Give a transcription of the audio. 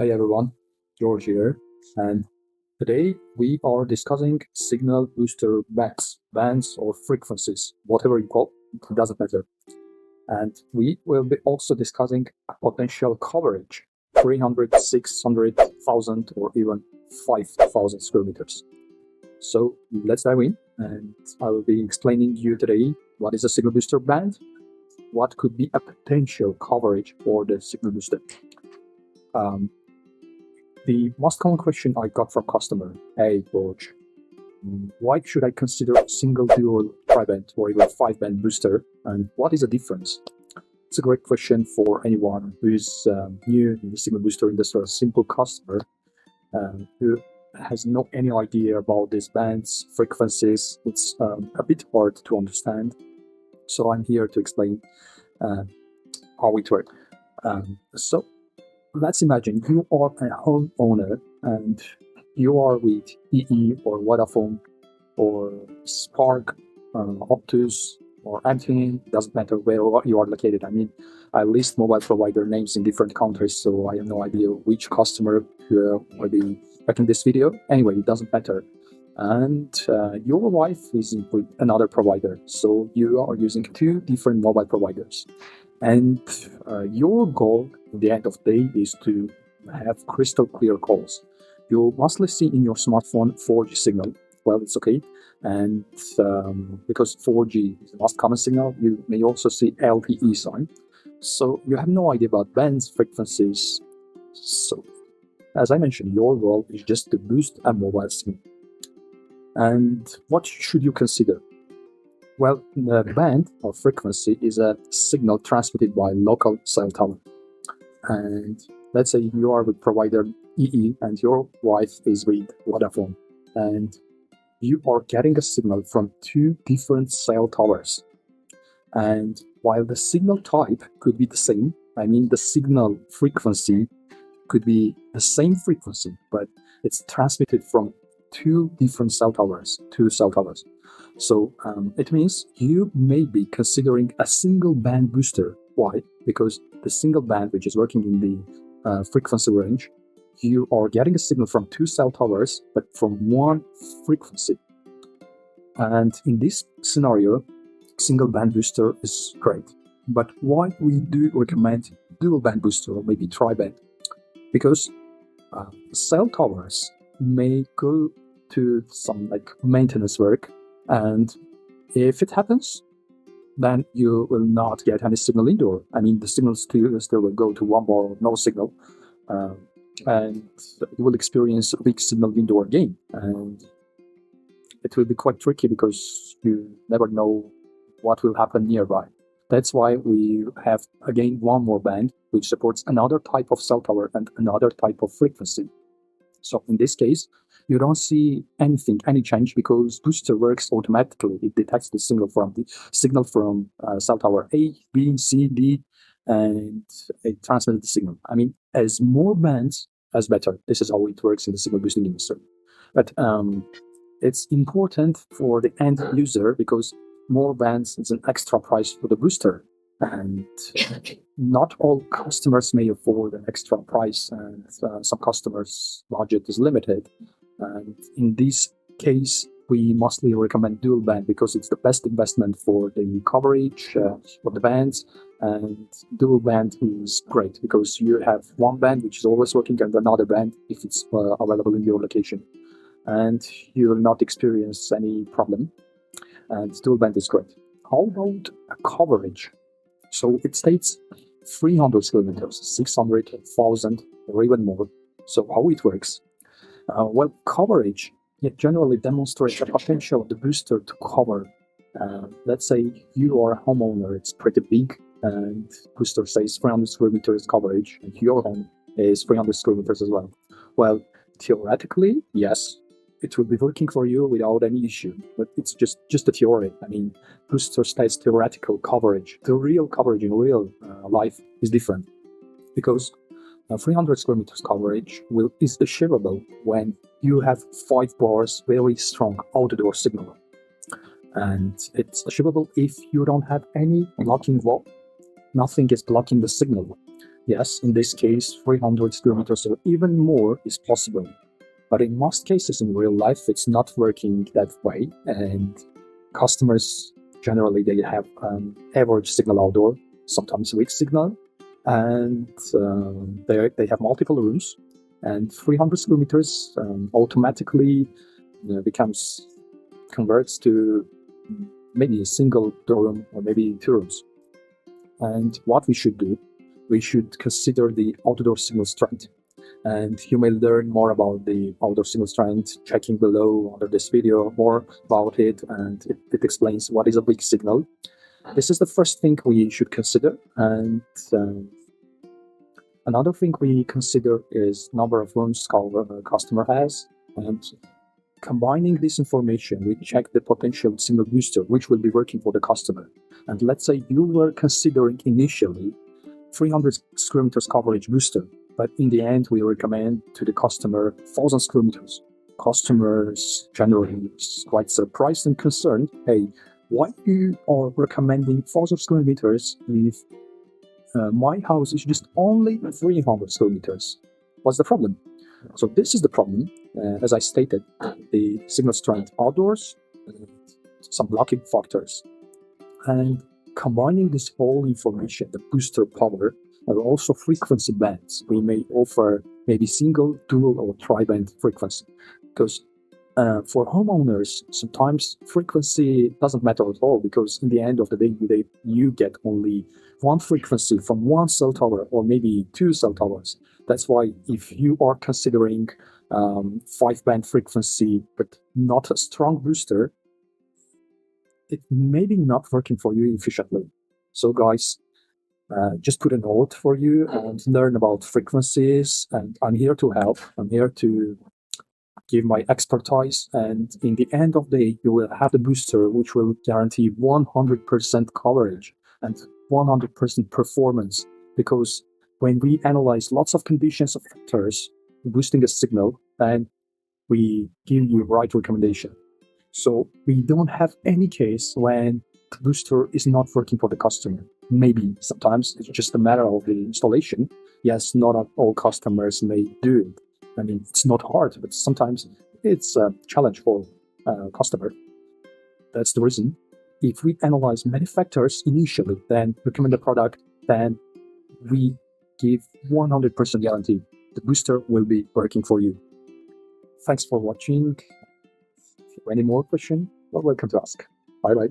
Hey everyone, George here, and today we are discussing signal booster bands or frequencies, whatever you call it doesn't matter. And we will be also discussing potential coverage 300, 600,000, or even 5,000 square meters. So let's dive in, and I will be explaining you today what is a signal booster band, what could be a potential coverage for the signal booster. Um, The most common question I got from customer, hey George, why should I consider a single dual tri-band or even five-band booster, and what is the difference? It's a great question for anyone who's new in the signal booster industry, a simple customer who has no any idea about these bands, frequencies. It's a bit hard to understand. So I'm here to explain uh, how it works. So let's imagine you are a homeowner and you are with EE or Vodafone or Spark, Optus or anything. Doesn't matter where you are located. I mean, I list mobile provider names in different countries, so I have no idea which customer will be watching this video. Anyway, it doesn't matter. And your wife is with another provider, so you are using two different mobile providers. And your goal at the end of the day is to have crystal clear calls. You mostly see in your smartphone 4G signal. Well, it's okay. And because 4G is the most common signal, you may also see LTE sign. So you have no idea about bands, frequencies. So, as I mentioned, your goal is just to boost a mobile signal. And what should you consider? Well, the band or frequency is a signal transmitted by local cell tower. And let's say you are with provider EE and your wife is with Vodafone, and you are getting a signal from two different cell towers. And while the signal type could be the same, I mean the signal frequency could be the same frequency, but it's transmitted from two different cell towers, two cell towers. So it means you may be considering a single band booster. Why? Because the single band, which is working in the frequency range, you are getting a signal from two cell towers, but from one frequency. And in this scenario, single band booster is great. But why we do recommend dual band booster or maybe tri-band? Because cell towers may go to some like maintenance work, and if it happens, then you will not get any signal indoor. I mean, the signal still will go to one bar, no signal, and you will experience a weak signal indoor again. And it will be quite tricky because you never know what will happen nearby. That's why we have again one more band which supports another type of cell tower and another type of frequency. So in this case, you don't see any change, because booster works automatically. It detects the signal from cell tower A, B, C, D, and it transmits the signal. I mean, as more bands, as better. This is how it works in the signal boosting industry. But it's important for the end user because more bands is an extra price for the booster, and not all customers may afford an extra price, and some customers' budget is limited. And in this case, we mostly recommend dual band because it's the best investment for the coverage of the bands. And dual band is great because you have one band which is always working and another band if it's available in your location, and you will not experience any problem. And dual band is great. How about coverage? So it states 300 kilometers, 600, 1,000, or even more. So how it works? Well, coverage, it generally demonstrates the potential of the booster to cover. Let's say you are a homeowner, it's pretty big, and booster says 300 square meters coverage, and your home is 300 square meters as well. Well, theoretically, yes, it will be working for you without any issue, but it's just a theory. I mean, booster states theoretical coverage. The real coverage in real life is different, because 300 square meters coverage is achievable when you have 5 bars very strong out-the-door signal. And it's achievable if you don't have any blocking wall. Nothing is blocking the signal. Yes, in this case, 300 kilometers or even more is possible. But in most cases in real life, it's not working that way. And customers generally they have average signal outdoor, sometimes weak signal, and they have multiple rooms. And 300 kilometers automatically becomes converts to maybe a single room or maybe two rooms. And what we should do, we should consider the outdoor signal strength. And you may learn more about the outdoor signal strength checking below under this video more about it, and it explains what is a weak signal. This is the first thing we should consider. And another thing we consider is number of rooms our customer has. And combining this information, we check the potential signal booster which will be working for the customer. And let's say you were considering initially 300 square meters coverage booster, but in the end we recommend to the customer 1000 square meters. Customers generally is quite surprised and concerned. Hey, why you are recommending 1000 square meters if my house is just only 300 square meters? What's the problem? So this is the problem. As I stated, the signal strength outdoors, some blocking factors, and combining this whole information, the booster power, and also frequency bands. We may offer maybe single, dual, or tri-band frequency, because for homeowners, sometimes frequency doesn't matter at all, because in the end of the day, you get only one frequency from one cell tower or maybe two cell towers. That's why if you are considering five-band frequency but not a strong booster, it may be not working for you efficiently. So guys, just put a note for you and learn about frequencies, and I'm here to help. I'm here to give my expertise, and in the end of the day you will have the booster which will guarantee 100% coverage and 100% performance, because when we analyze lots of conditions of factors boosting a signal, then we give you right recommendation. So we don't have any case when the booster is not working for the customer. Maybe sometimes it's just a matter of the installation. Yes, not all customers may do it. I mean, it's not hard, but sometimes it's a challenge for a customer. That's the reason. If we analyze many factors initially, then recommend a product, then we give 100% guarantee the booster will be working for you. Thanks for watching. If you have any more questions, you're welcome to ask. Bye bye.